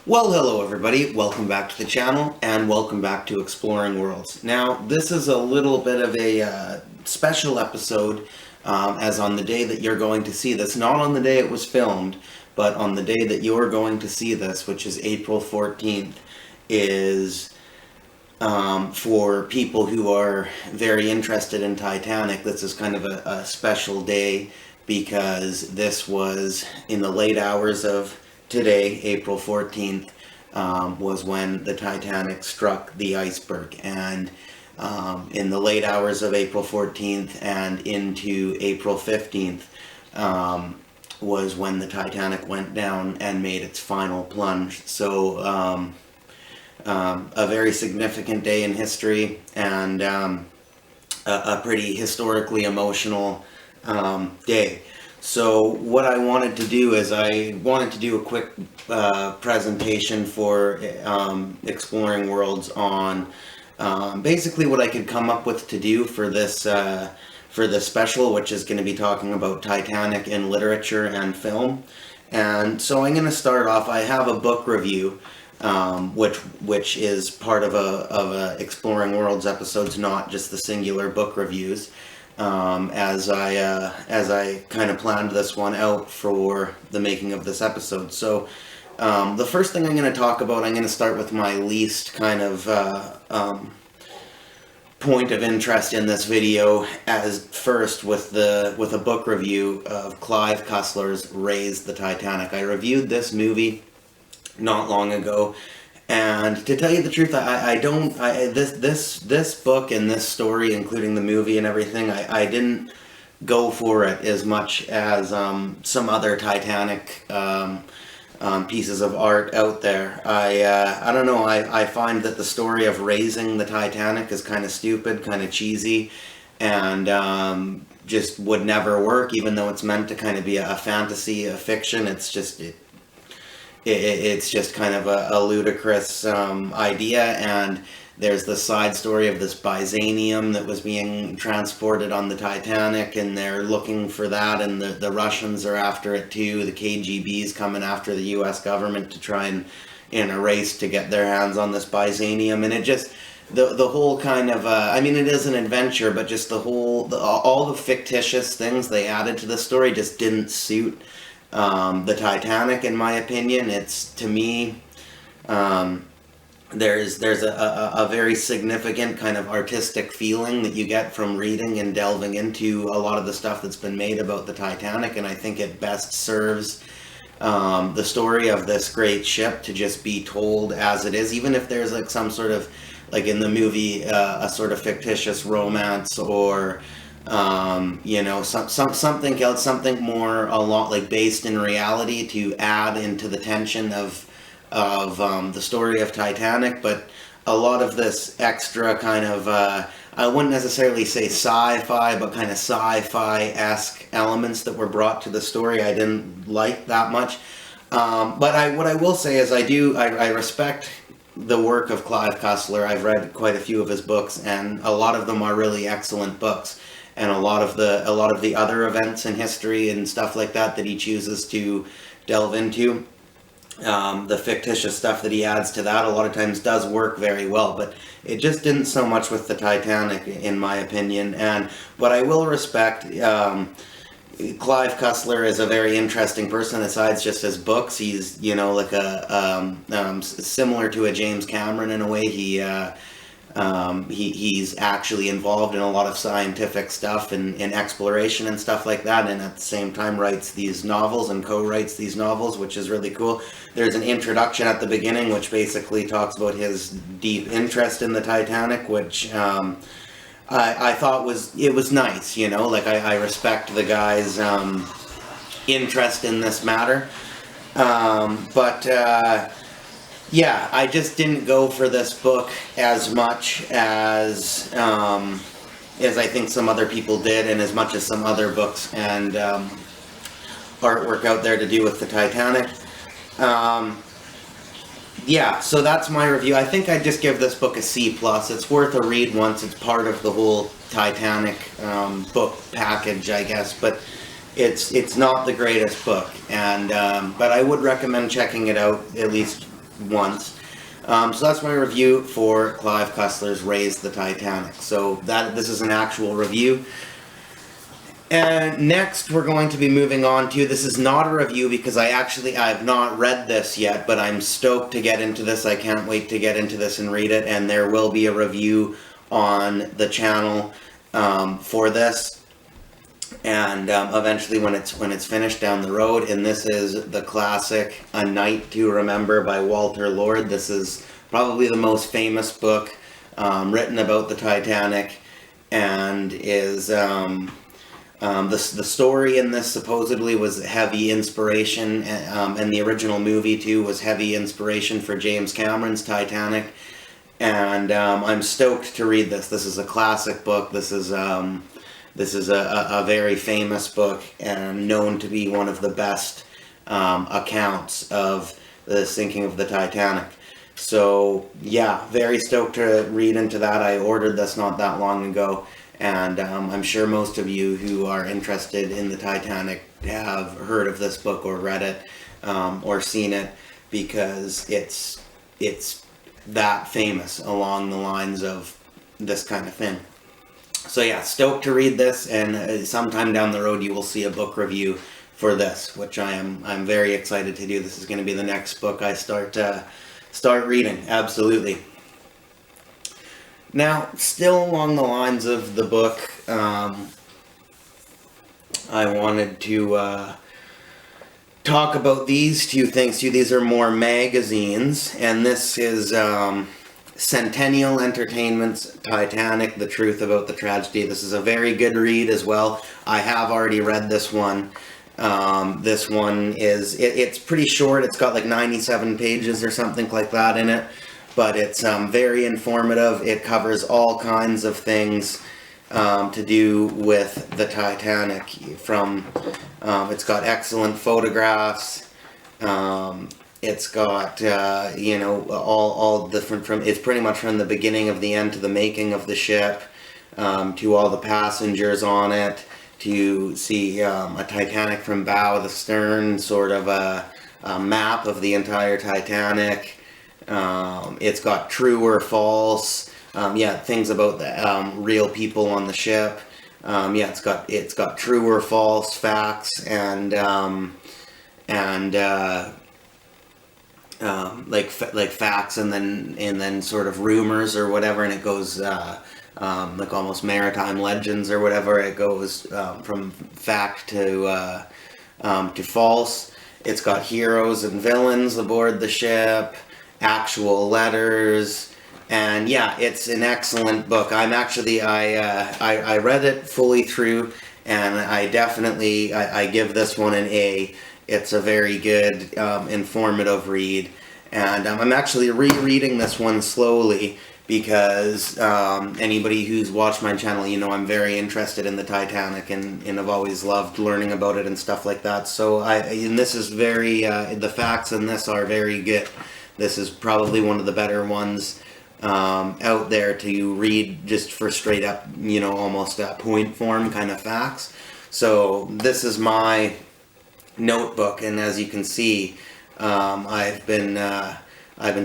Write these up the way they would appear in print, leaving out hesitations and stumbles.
Well, hello everybody, welcome back to the channel, and welcome back to Exploring Worlds. Now, this is a little bit of a special episode, as on the day that you're going to see this, not on the day it was filmed, but on the day that you're going to see this, which is April 14th, is for people who are very interested in Titanic. This is kind of a special day because this was in the late hours of today, April 14th, was when the Titanic struck the iceberg. And in the late hours of April 14th and into April 15th was when the Titanic went down and made its final plunge. So a very significant day in history, and a pretty historically emotional day. So what I wanted to do is I wanted to do a quick presentation for Exploring Worlds on basically what I could come up with to do for this special, which is going to be talking about Titanic in literature and film. And so I'm going to start off. I have a book review, which is part of a Exploring Worlds episodes, not just the singular book reviews. As I kind of planned this one out for the making of this episode. So the first thing I'm going to talk about, I'm going to start with my least kind of point of interest in this video, as first with a book review of Clive Cussler's Raise the Titanic. I reviewed this movie not long ago. And to tell you the truth, this book and this story, including the movie and everything, I didn't go for it as much as some other Titanic pieces of art out there. I don't know, I find that the story of raising the Titanic is kind of stupid, kind of cheesy, and just would never work, even though it's meant to kind of be a fantasy, a fiction. It's just... It's just kind of a ludicrous idea, and there's the side story of this Byzanium that was being transported on the Titanic, and they're looking for that, and the Russians are after it too. The KGB's coming after the US government to try and, in a race to get their hands on this Byzanium, and it just... The whole kind of, I mean, it is an adventure, but just all the fictitious things they added to the story just didn't suit the Titanic, in my opinion. It's, to me, there's a very significant kind of artistic feeling that you get from reading and delving into a lot of the stuff that's been made about the Titanic, and I think it best serves the story of this great ship to just be told as it is, even if there's like some sort of, like in the movie, a sort of fictitious romance, or you know, something else, something more like based in reality to add into the tension of the story of Titanic. But a lot of this extra kind of, I wouldn't necessarily say sci-fi, but kind of sci-fi-esque elements that were brought to the story, I didn't like that much. But what I will say is I respect the work of Clive Cussler. I've read quite a few of his books, and a lot of them are really excellent books. And a lot of the other events in history and stuff like that he chooses to delve into, the fictitious stuff that he adds to that, a lot of times does work very well. But it just didn't so much with the Titanic, in my opinion. And what I will respect, Clive Cussler is a very interesting person. Besides just his books, he's, you know, like similar to a James Cameron in a way. He's actually involved in a lot of scientific stuff and exploration and stuff like that, and at the same time writes these novels and co-writes these novels, which is really cool. There's an introduction at the beginning which basically talks about his deep interest in the Titanic, which I thought was nice, you know, like I respect the guy's interest in this matter, yeah, I just didn't go for this book as much as I think some other people did, and as much as some other books and artwork out there to do with the Titanic. Yeah, so that's my review. I think I'd just give this book a C+. It's worth a read once. It's part of the whole Titanic book package, I guess, but it's not the greatest book, and but I would recommend checking it out, at least once. So that's my review for Clive Cussler's Raise the Titanic. So this is an actual review. And next we're going to be moving on to, this is not a review because I've not read this yet, but I'm stoked to get into this. I can't wait to get into this and read it, and there will be a review on the channel for this, and eventually when it's finished down the road. And this is the classic A Night to Remember by Walter Lord. This is probably the most famous book written about the Titanic, and is the story in this supposedly was heavy inspiration, and the original movie too was heavy inspiration for James Cameron's Titanic. And I'm stoked to read this. This is a classic book. This is a very famous book and known to be one of the best accounts of the sinking of the Titanic. So yeah, very stoked to read into that. I ordered this not that long ago, and I'm sure most of you who are interested in the Titanic have heard of this book or read it or seen it, because it's that famous along the lines of this kind of thing. So yeah, stoked to read this, and sometime down the road you will see a book review for this, which I'm very excited to do. This is going to be the next book I start reading. Absolutely. Now, still along the lines of the book, I wanted to talk about these two things too. These are more magazines, and this is Centennial Entertainment's Titanic, The Truth About the Tragedy. This is a very good read as well. I have already read this one. This one is, it's pretty short. It's got like 97 pages or something like that in it, but it's very informative. It covers all kinds of things to do with the Titanic. It's got excellent photographs. It's got all different, it's pretty much from the beginning of the end to the making of the ship, to all the passengers on it, to see a Titanic from bow to stern, sort of a map of the entire Titanic. It's got true or false, things about the real people on the ship. It's got true or false facts, and like facts, and then sort of rumors or whatever, and it goes like almost maritime legends or whatever. It goes from fact to false. It's got heroes and villains aboard the ship, actual letters, and yeah, it's an excellent book. I read it fully through, and I definitely I give this one an A. It's a very good, informative read, and I'm actually rereading this one slowly, because anybody who's watched my channel, I'm very interested in the Titanic, and I've always loved learning about it and stuff like that. So this is very, the facts in this are very good. This is probably one of the better ones out there to read just for straight up, almost point form kind of facts. So this is my notebook, and as you can see, I've been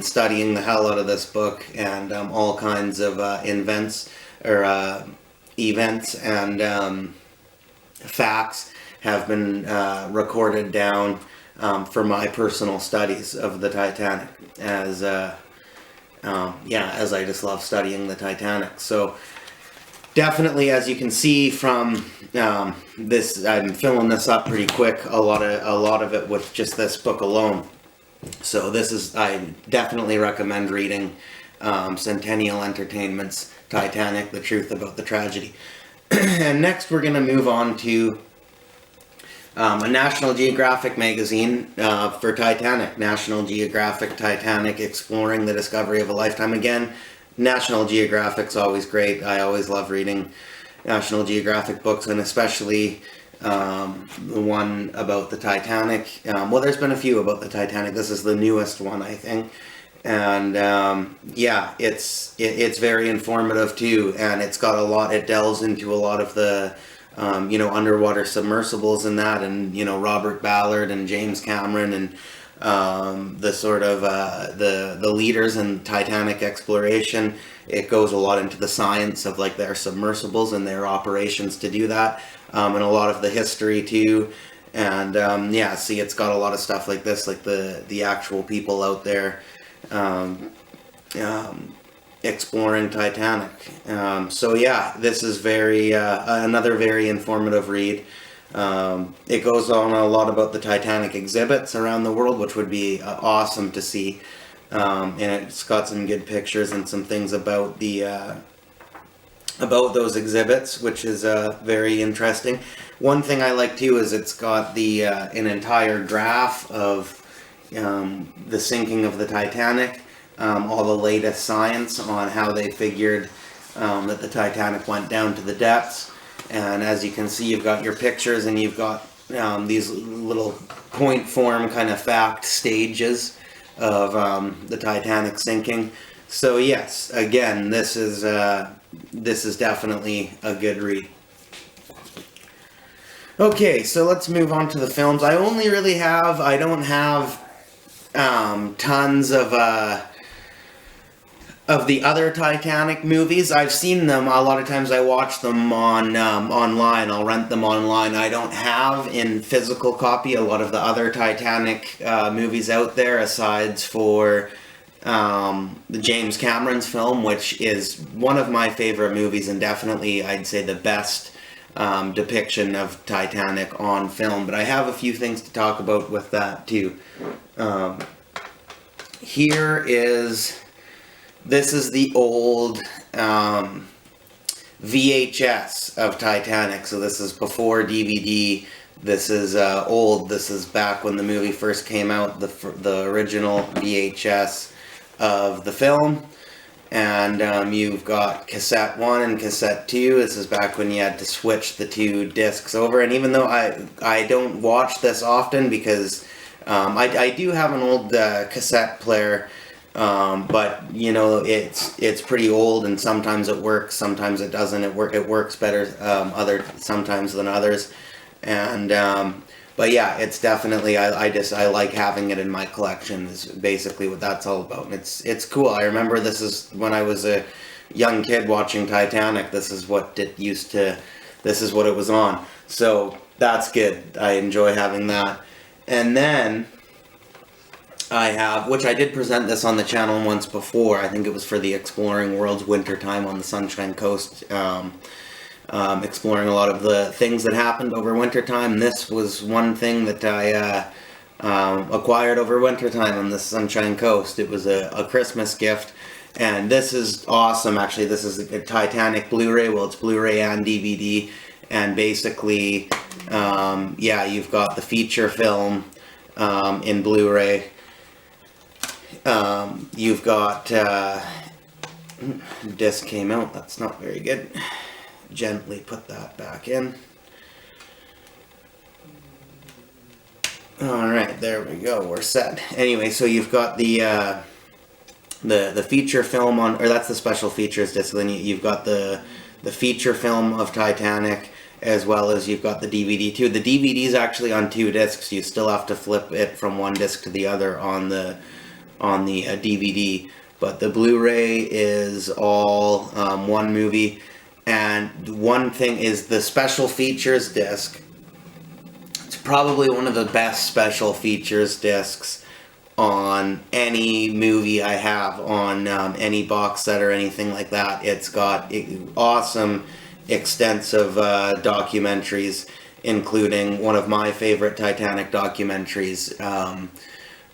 studying the hell out of this book, and all kinds of events and facts have been recorded down for my personal studies of the Titanic, as I just love studying the Titanic. So definitely, as you can see from this, I'm filling this up pretty quick, a lot of it with just this book alone. So I definitely recommend reading Centennial Entertainment's Titanic, The Truth About the Tragedy. And next we're going to move on to a National Geographic magazine for Titanic. National Geographic Titanic, Exploring the Discovery of a Lifetime. Again, National Geographic's always great. I always love reading National Geographic books, and especially the one about the Titanic. Well, there's been a few about the Titanic. This is the newest one, I think. And it's very informative too, and it's got it delves into a lot of the underwater submersibles and that, and Robert Ballard and James Cameron, and the sort of the leaders in Titanic exploration. It goes a lot into the science of like their submersibles and their operations to do that, and a lot of the history too. And yeah, see, it's got a lot of stuff like this, like the actual people out there exploring Titanic. So yeah, this is very another very informative read. It goes on a lot about the Titanic exhibits around the world, which would be awesome to see. And it's got some good pictures and some things about the about those exhibits, which is very interesting. One thing I like too is it's got the an entire graph of the sinking of the Titanic, all the latest science on how they figured that the Titanic went down to the depths. And as you can see, you've got your pictures and you've got these little point form kind of fact stages of the Titanic sinking. So yes, again, this is definitely a good read. Okay, so let's move on to the films. I don't have tons of the other Titanic movies. I've seen them. A lot of times I watch them on online. I'll rent them online. I don't have in physical copy a lot of the other Titanic movies out there, aside for the James Cameron's film, which is one of my favorite movies and definitely, I'd say, the best depiction of Titanic on film. But I have a few things to talk about with that too. This is the old VHS of Titanic. So this is before DVD. This is old. This is back when the movie first came out, the original VHS of the film. And you've got cassette 1 and cassette 2. This is back when you had to switch the two discs over. And even though I don't watch this often because I do have an old cassette player, but you know it's pretty old and sometimes it works, sometimes it doesn't. It works better sometimes than others. And but yeah, it's definitely I like having it in my collection is basically what that's all about. And it's cool. I remember this is when I was a young kid watching Titanic. This is what it was on. So that's good. I enjoy having that. And then I have, which I did present this on the channel once before. I think it was for the Exploring World's Wintertime on the Sunshine Coast. Exploring a lot of the things that happened over wintertime. This was one thing that I acquired over wintertime on the Sunshine Coast. It was a Christmas gift, and this is awesome. Actually, this is a Titanic Blu-ray. Well, it's Blu-ray and DVD, and basically, yeah, you've got the feature film in Blu-ray. You've got disc came out. That's not very good. Gently put that back in. Alright, there we go, we're set. Anyway, so you've got the feature film on, or that's the special features disc, then you've got the feature film of Titanic, as well as you've got the DVD too. The DVD is actually on 2 discs. You still have to flip it from one disc to the other on the DVD, but the Blu-ray is all one movie. And one thing is the special features disc. It's probably one of the best special features discs on any movie I have, on any box set or anything like that. It's got awesome, extensive documentaries, including one of my favorite Titanic documentaries,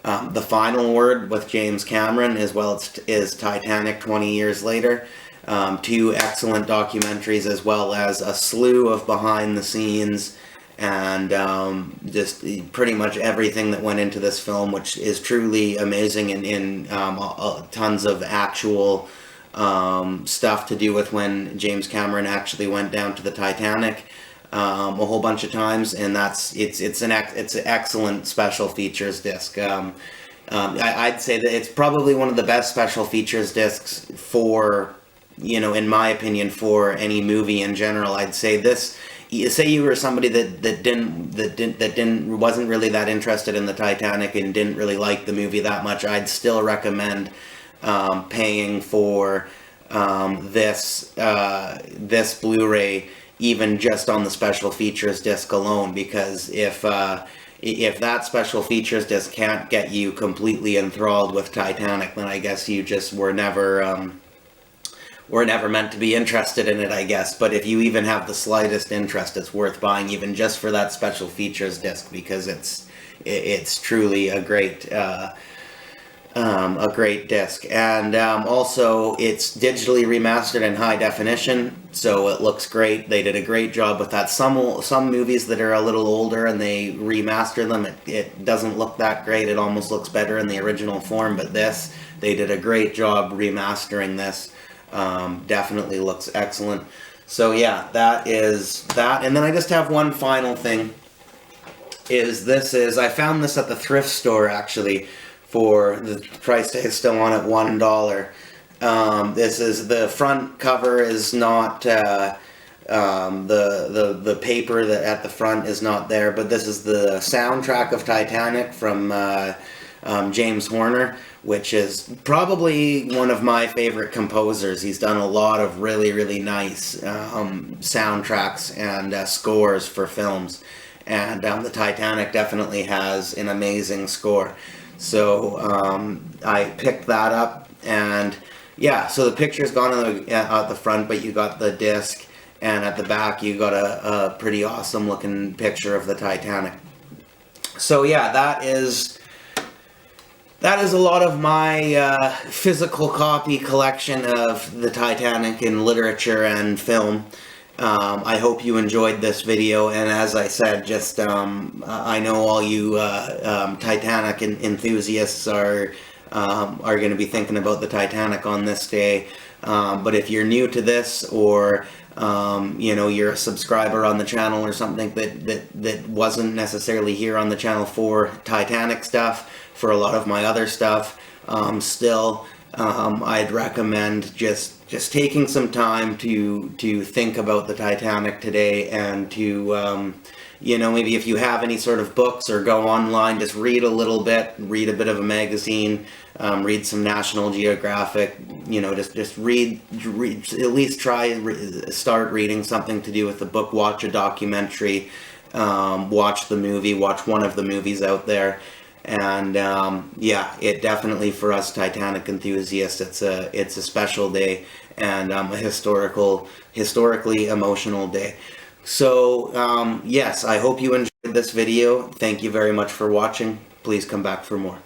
The Final Word with James Cameron, as well as Titanic 20 years later. 2 excellent documentaries, as well as a slew of behind the scenes and just pretty much everything that went into this film, which is truly amazing, and in tons of actual stuff to do with when James Cameron actually went down to the Titanic a whole bunch of times, and it's an excellent special features disc. I'd say that it's probably one of the best special features discs for, you know, in my opinion, for any movie in general. I'd say this, say you were somebody that wasn't really that interested in the Titanic and didn't really like the movie that much, I'd still recommend paying for this Blu-ray, even just on the special features disc alone, because if that special features disc can't get you completely enthralled with Titanic, then I guess you just were never meant to be interested in it, I guess. But if you even have the slightest interest, it's worth buying, even just for that special features disc, because it's truly a great disc. And also, it's digitally remastered in high definition, so it looks great. They did a great job with that. Some movies that are a little older and they remaster them, it doesn't look that great. It almost looks better in the original form, but this, they did a great job remastering this. Definitely looks excellent. So yeah, that is that. And then I just have one final thing. I found this at the thrift store, actually, for the price tag is still on at $1. This is, the front cover is not the paper that at the front is not there, but this is the soundtrack of Titanic from James Horner, which is probably one of my favorite composers. He's done a lot of really nice soundtracks and scores for films, and the Titanic definitely has an amazing score. So I picked that up, and yeah, so the picture's gone at the front, but you got the disc, and at the back you got a pretty awesome looking picture of the Titanic. So yeah, that is a lot of my physical copy collection of the Titanic in literature and film. I hope you enjoyed this video, and as I said, just I know all you Titanic enthusiasts are going to be thinking about the Titanic on this day. But if you're new to this, or you're a subscriber on the channel or something that wasn't necessarily here on the channel for Titanic stuff, for a lot of my other stuff, I'd recommend just taking some time to think about the Titanic today, and to maybe if you have any sort of books, or go online, just read a little bit, read a bit of a magazine, read some National Geographic, just read, at least start reading something to do with the book, watch a documentary, watch the movie, watch one of the movies out there. And yeah, it definitely, for us Titanic enthusiasts, it's a special day, and a historically emotional day. So yes, I hope you enjoyed this video. Thank you very much for watching. Please come back for more.